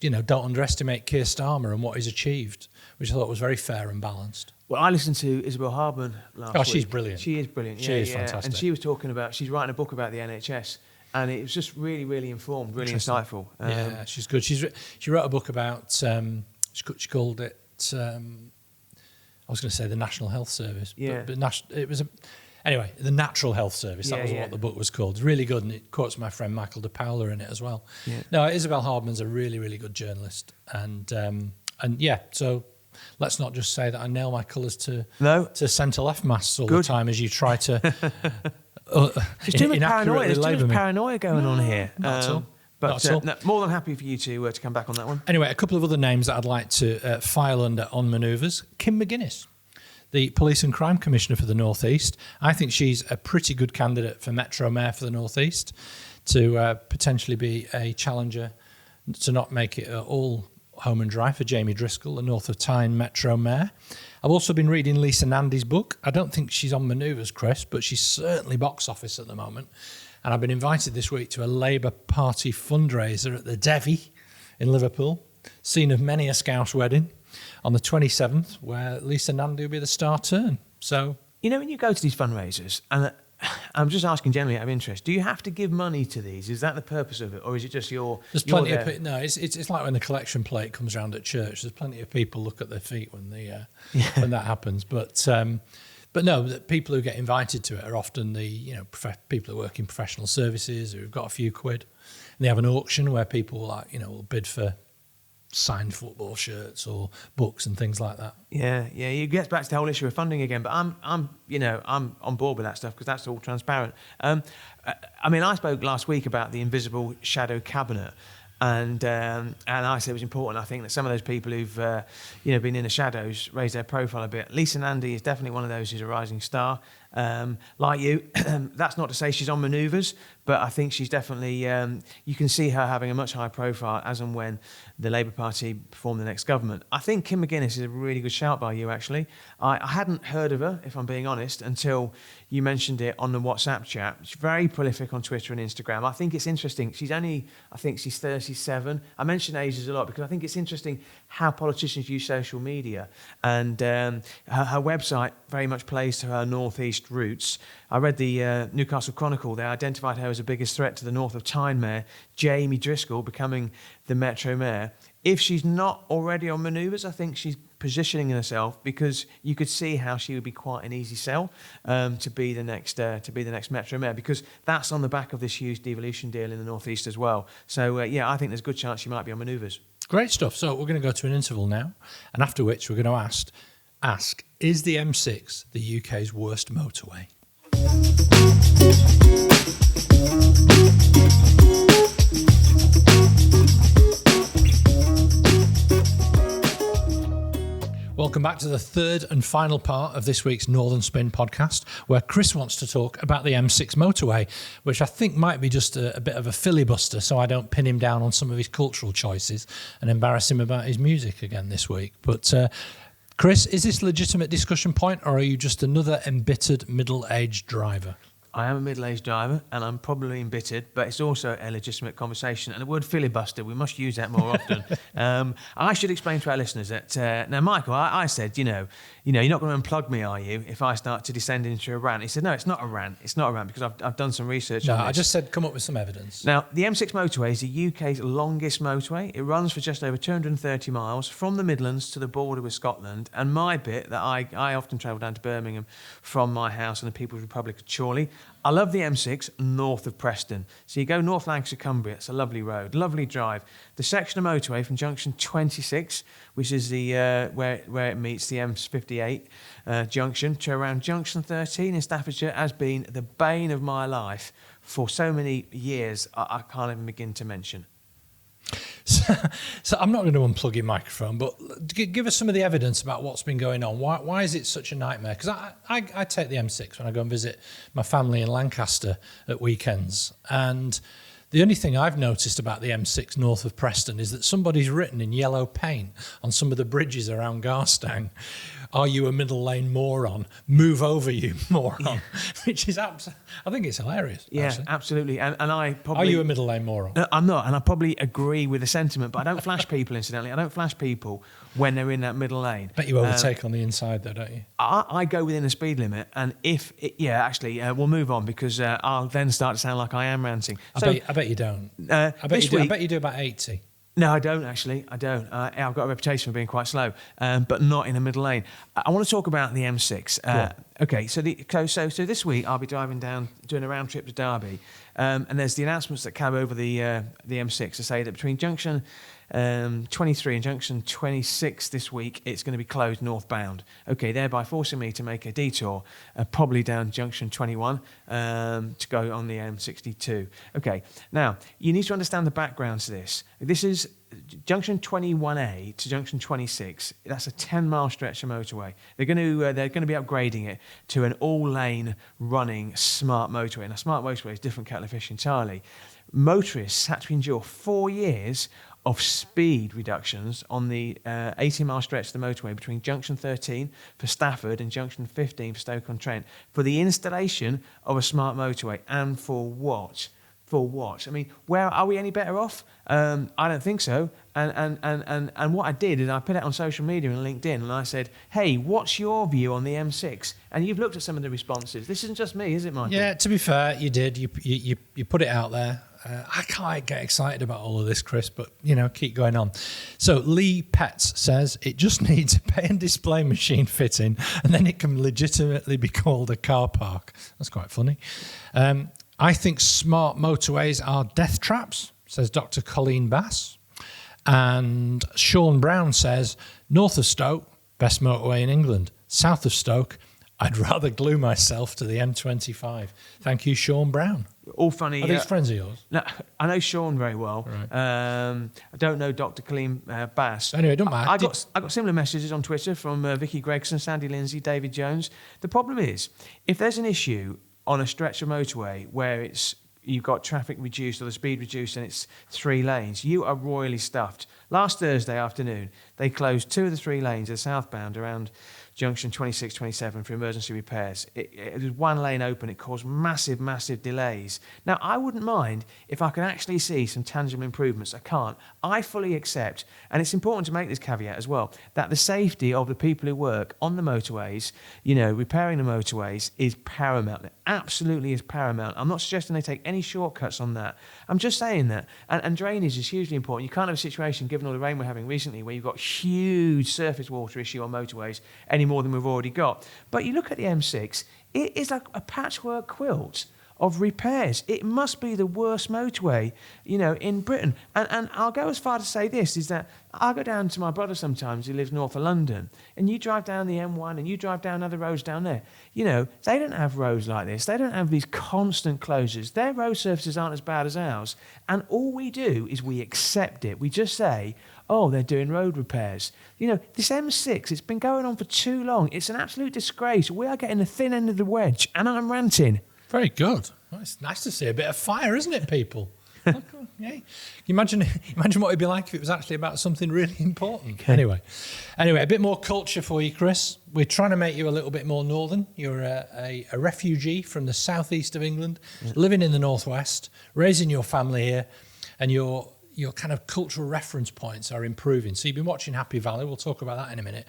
don't underestimate Keir Starmer and what he's achieved, which I thought was very fair and balanced. Well, I listened to Isabel Hardman last week. Oh, she's brilliant. She is brilliant. She is fantastic. And she was talking about, she's writing a book about the NHS. And it was just really, really informed, really insightful. Yeah, she's good. She wrote a book about, she called it, I was going to say the National Health Service. Yeah. But it was, anyway, the Natural Health Service. That was what the book was called. It's really good, and it quotes my friend Michael de Paula in it as well. Yeah. No, Isabel Hardman's a really, really good journalist. And yeah, so let's not just say that I nail my colours to centre-left masts all the time as you try to... There's too much paranoia going on here. Not at all. But no, more than happy for you to come back on that one. Anyway, a couple of other names that I'd like to file under On Manoeuvres. Kim McGuinness, the Police and Crime Commissioner for the North East. I think she's a pretty good candidate for Metro Mayor for the North East, to potentially be a challenger to not make it all home and dry for Jamie Driscoll, the North of Tyne Metro Mayor. I've also been reading Lisa Nandy's book. I don't think she's on Manoeuvres, Chris, but she's certainly box office at the moment. And I've been invited this week to a Labour Party fundraiser at the Devi in Liverpool, scene of many a Scouse wedding, on the 27th, where Lisa Nandy will be the star turn. So, when you go to these fundraisers, and I'm just asking generally out of interest, do you have to give money to these? Is that the purpose of it, or is it just There's plenty of people. No, it's like when the collection plate comes around at church. There's plenty of people look at their feet when when that happens. But no, the people who get invited to it are often the people who work in professional services who've got a few quid, and they have an auction where people will bid for signed football shirts or books and things like that. Yeah. It gets back to the whole issue of funding again. But I'm on board with that stuff because that's all transparent. I spoke last week about the invisible shadow cabinet, and I said it was important. I think that some of those people who've been in the shadows raise their profile a bit. Lisa Nandy is definitely one of those who's a rising star. Like you, that's not to say she's on manoeuvres, but I think she's definitely, you can see her having a much higher profile as and when the Labour Party form the next government. I think Kim McGuinness is a really good shout by you, actually. I hadn't heard of her, if I'm being honest, until you mentioned it on the WhatsApp chat. She's very prolific on Twitter and Instagram. I think it's interesting. She's 37. I mention ages a lot because I think it's interesting how politicians use social media, and her website very much plays to her northeast roots. I read the Newcastle Chronicle. They identified her as the biggest threat to the North of Tyne Mayor, Jamie Driscoll, becoming the Metro Mayor. If she's not already on manoeuvres, I think she's positioning herself, because you could see how she would be quite an easy sell to be the next Metro Mayor, because that's on the back of this huge devolution deal in the Northeast as well. So I think there's a good chance she might be on manoeuvres. Great stuff. So we're going to go to an interval now, and after which we're going to ask, is the M6 the UK's worst motorway? Welcome back to the third and final part of this week's Northern Spin podcast, where Chris wants to talk about the M6 motorway, which I think might be just a bit of a filibuster, so I don't pin him down on some of his cultural choices and embarrass him about his music again this week. But Chris, is this a legitimate discussion point, or are you just another embittered middle-aged driver? I am a middle-aged driver, and I'm probably embittered, but it's also a legitimate conversation. And the word filibuster, we must use that more often. I should explain to our listeners that now, Michael, I said, you're not going to unplug me, are you, if I start to descend into a rant? He said, no, it's not a rant. It's not a rant, because I've done some research on this. I just said come up with some evidence. Now, the M6 motorway is the UK's longest motorway. It runs for just over 230 miles from the Midlands to the border with Scotland. And my bit that I often travel down to Birmingham from my house in the People's Republic of Chorley. I love the M6 north of Preston. So you go North Lancashire, Cumbria, it's a lovely road, lovely drive. The section of motorway from junction 26, which is the where it meets the M58 junction, to around junction 13 in Staffordshire, has been the bane of my life for so many years I can't even begin to mention. So I'm not going to unplug your microphone, but give us some of the evidence about what's been going on. Why is it such a nightmare? Because I take the M6 when I go and visit my family in Lancaster at weekends, and the only thing I've noticed about the M6 north of Preston is that somebody's written in yellow paint on some of the bridges around Garstang, "Are you a middle lane moron? Move over, you moron." Yeah. Which is I think it's hilarious. Yeah, actually. Absolutely. And I probably... Are you a middle lane moron? No, I'm not, and I probably agree with the sentiment, but I don't flash people, incidentally. I don't flash people when they're in that middle lane. Bet you overtake on the inside, though, don't you? I go within the speed limit, and we'll move on, because I'll then start to sound like I am ranting. I bet you don't. I bet you do about 80. No, I don't, actually. I don't. I've got a reputation for being quite slow, but not in a middle lane. I want to talk about the M6. Okay, so this week I'll be driving down, doing a round trip to Derby, and there's the announcements that came over the M6 to say that between junction 23 and junction 26 this week, it's going to be closed northbound. Okay, thereby forcing me to make a detour, probably down junction 21 to go on the M62. Okay, now you need to understand the background to this. This is junction 21A to junction 26. That's a 10-mile stretch of motorway. They're going to be upgrading it to an all-lane running smart motorway. And a smart motorway is different kettle of fish entirely. Motorists had to endure 4 years of speed reductions on the 18-mile stretch of the motorway between junction 13 for Stafford and junction 15 for Stoke-on-Trent for the installation of a smart motorway. And for what? For what? I mean, where are we any better off? I don't think so. And what I did is I put it on social media and LinkedIn, and I said, "Hey, what's your view on the M6?" And you've looked at some of the responses. This isn't just me, is it, Michael? Yeah. To be fair, you did. You put it out there. I can't get excited about all of this, Chris, but, keep going on. So Lee Petts says it just needs a pay and display machine fitting, and then it can legitimately be called a car park. That's quite funny. I think smart motorways are death traps, says Dr. Colleen Bass. And Sean Brown says, north of Stoke, best motorway in England. South of Stoke, I'd rather glue myself to the M25. Thank you, Sean Brown. All funny. Are these friends of yours? No, I know Sean very well. Right. I don't know Dr. Colleen Bass. Anyway, don't matter. I got similar messages on Twitter from Vicky Gregson, Sandy Lindsay, David Jones. The problem is, if there's an issue on a stretch of motorway where you've got traffic reduced or the speed reduced and it's 3 lanes, you are royally stuffed. Last Thursday afternoon, they closed 2 of the 3 lanes of southbound around junction 26, 27 for emergency repairs. It was one lane open. It caused massive, massive delays. Now, I wouldn't mind if I could actually see some tangible improvements. I can't. I fully accept, and it's important to make this caveat as well, that the safety of the people who work on the motorways, repairing the motorways, is paramount. It absolutely is paramount. I'm not suggesting they take any shortcuts on that. I'm just saying that. And drainage is hugely important. You can't have a situation, given all the rain we're having recently, where you've got huge surface water issue on motorways any more than we've already got. But you look at the M6, it is like a patchwork quilt of repairs. It must be the worst motorway, in Britain. And I'll go as far to say this, is that I go down to my brother sometimes who lives north of London, and you drive down the M1 and you drive down other roads down there. They don't have roads like this. They don't have these constant closures. Their road surfaces aren't as bad as ours. And all we do is we accept it. We just say, oh, they're doing road repairs. This M6, it's been going on for too long. It's an absolute disgrace. We are getting the thin end of the wedge, and I'm ranting. Very good. Well, it's nice to see a bit of fire, isn't it, people? Yeah. Can you imagine what it'd be like if it was actually about something really important? Okay. Anyway, a bit more culture for you, Chris. We're trying to make you a little bit more northern. You're a refugee from the southeast of England, living in the northwest, raising your family here, and your kind of cultural reference points are improving. So you've been watching Happy Valley. We'll talk about that in a minute.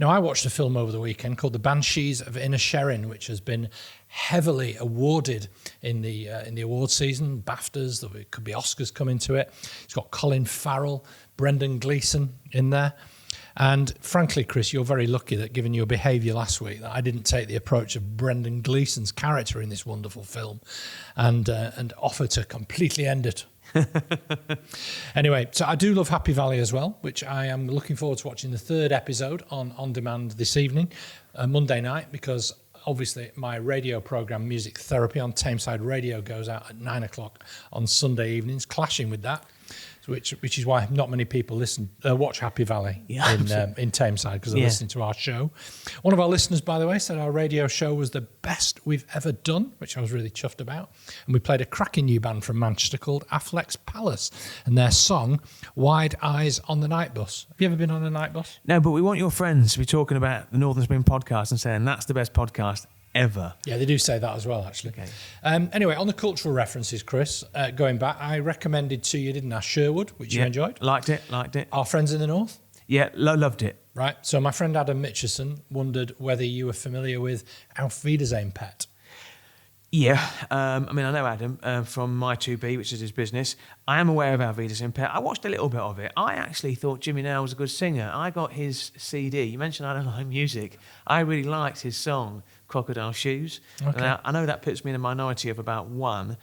Now, I watched a film over the weekend called The Banshees of Inisherin, which has been heavily awarded in the award season, BAFTAs, there could be Oscars coming to it. It's got Colin Farrell, Brendan Gleeson in there. And frankly, Chris, you're very lucky that given your behaviour last week, that I didn't take the approach of Brendan Gleeson's character in this wonderful film and offer to completely end it. Anyway, so I do love Happy Valley as well, which I am looking forward to watching the third episode on demand this evening, Monday night, because obviously my radio programme Music Therapy on Tameside Radio goes out at 9 o'clock on Sunday evenings, clashing with that. Which is why not many people watch Happy Valley in Tameside, because they're listening to our show. One of our listeners, by the way, said our radio show was the best we've ever done, which I was really chuffed about. And we played a cracking new band from Manchester called Affleck's Palace and their song Wide Eyes on the Night Bus. Have you ever been on a night bus? No, but we want your friends to be talking about the Northern Spring podcast and saying that's the best podcast ever. Yeah, they do say that as well, actually. Okay. Anyway, on the cultural references, Chris, going back, I recommended to you, didn't I, Sherwood, which you enjoyed? Liked it. Our friends in the north? Yeah, loved it. Right, so my friend Adam Mitchison wondered whether you were familiar with Auf Wiedersehen Pet. Yeah, I know Adam from My2B, which is his business. I am aware of Auf Wiedersehen Pet. I watched a little bit of it. I actually thought Jimmy Nail was a good singer. I got his CD. You mentioned I don't like music. I really liked his song, Crocodile Shoes. Okay. Now, I know that puts me in a minority of about one.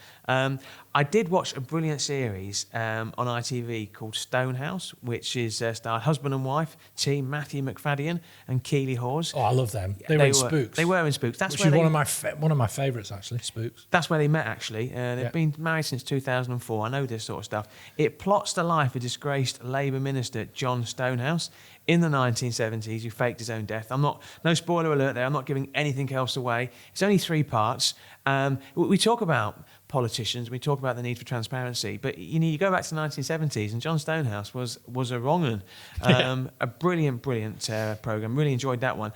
I did watch a brilliant series on ITV called Stonehouse, which is starred husband and wife team Matthew McFadden and Keely Hawes. Oh, I love them. They were in Spooks. They were in Spooks. That's which is one of my favourites, actually, Spooks. That's where they met, actually. They've been married since 2004. I know this sort of stuff. It plots the life of disgraced Labour minister John Stonehouse in the 1970s, who faked his own death. No spoiler alert there, I'm not giving anything else away. It's only 3 parts. We talk about politicians, we talk about the need for transparency, but you go back to the 1970s and John Stonehouse was a wrong un. A brilliant programme. Really enjoyed that one.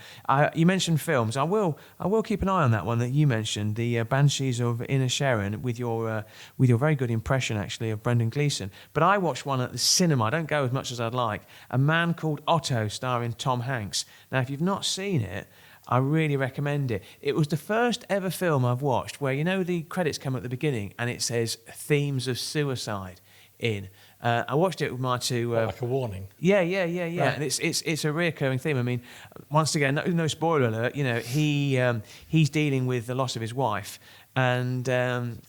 You mentioned films. I will keep an eye on that one that you mentioned, the Banshees of Inisherin, with your very good impression actually of Brendan Gleeson. But I watched one at the cinema. I don't go as much as I'd like. A Man Called Otto, starring Tom Hanks. Now, if you've not seen it, I really recommend it. It was the first ever film I've watched where, the credits come at the beginning and it says themes of suicide in. I watched it with my two... like a warning? Yeah. Right. And it's a reoccurring theme. I mean, once again, no spoiler alert, he's dealing with the loss of his wife and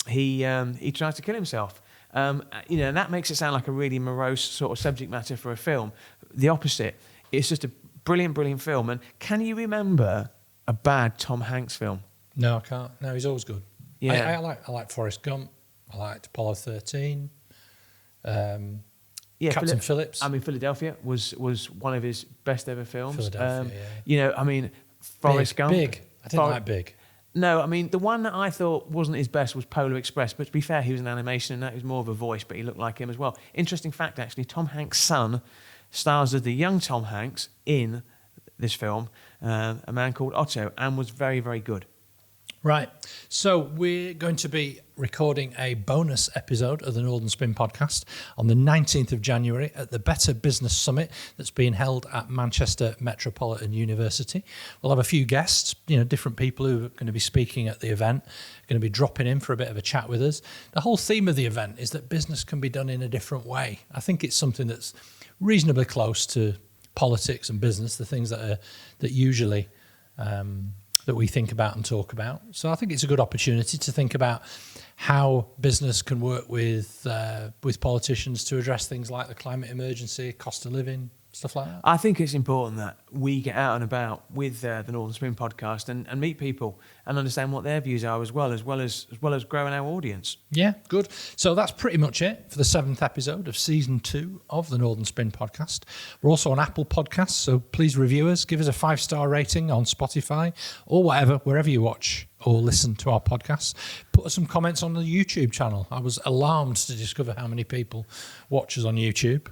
he tries to kill himself. And that makes it sound like a really morose sort of subject matter for a film. The opposite. It's just a brilliant film. And can you remember a bad Tom Hanks film? No, I can't. No, he's always good. Yeah, I like Forrest Gump. I liked Apollo 13. Captain Phillips. Philadelphia was one of his best ever films. Philadelphia, Forrest Gump. Big. I didn't like Big. No, the one that I thought wasn't his best was Polar Express. But to be fair, he was an animation and that was more of a voice, but he looked like him as well. Interesting fact, actually, Tom Hanks' son stars as the young Tom Hanks in this film, a man called Otto, and was very, very good. Right. So we're going to be recording a bonus episode of the Northern Spin podcast on the 19th of January at the Better Business Summit that's being held at Manchester Metropolitan University. We'll have a few guests, different people who are going to be speaking at the event, going to be dropping in for a bit of a chat with us. The whole theme of the event is that business can be done in a different way. I think it's something that's reasonably close to politics and business, the things that usually that we think about and talk about. So I think it's a good opportunity to think about how business can work with politicians to address things like the climate emergency, cost of living, stuff like that. I think it's important that we get out and about with the Northern Spin podcast and meet people and understand what their views are as well as growing our audience. Yeah, good. So that's pretty much it for the 7th episode of season 2 of the Northern Spin podcast. We're also on Apple Podcasts, so please review us, give us a 5-star rating on Spotify or wherever you watch or listen to our podcasts. Put us some comments on the YouTube channel. I was alarmed to discover how many people watch us on YouTube.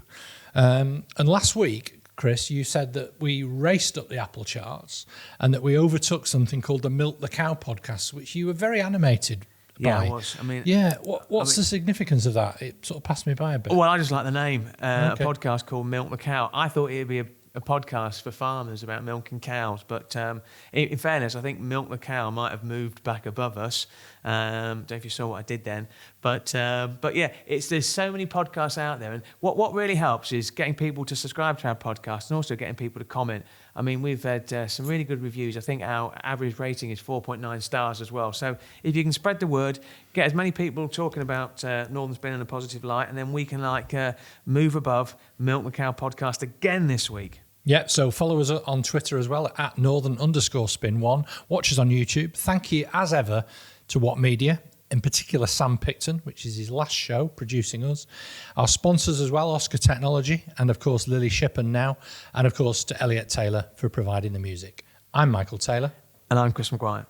And last week, Chris, you said that we raced up the Apple charts and that we overtook something called the Milk the Cow podcast, which you were very animated by. Yeah, I was. What's the significance of that? It sort of passed me by a bit. Well, I just like the name. Okay. A podcast called Milk the Cow. I thought it'd be a podcast for farmers about milking cows, but in fairness, I think Milk the Cow might have moved back above us. Don't know if you saw what I did then, but yeah, there's so many podcasts out there, and what really helps is getting people to subscribe to our podcast and also getting people to comment. I mean, we've had some really good reviews. I think our average rating is 4.9 stars as well. So if you can spread the word, get as many people talking about Northern Spin in a positive light, and then we can move above Milk the Cow podcast again this week. Yeah, so follow us on Twitter as well at Northern_Spin1. Watch us on YouTube. Thank you, as ever, to What Media, in particular Sam Picton, which is his last show producing us. Our sponsors as well, Oscar Technology, and of course Lily Shippen now, and of course to Elliot Taylor for providing the music. I'm Michael Taylor. And I'm Chris Maguire.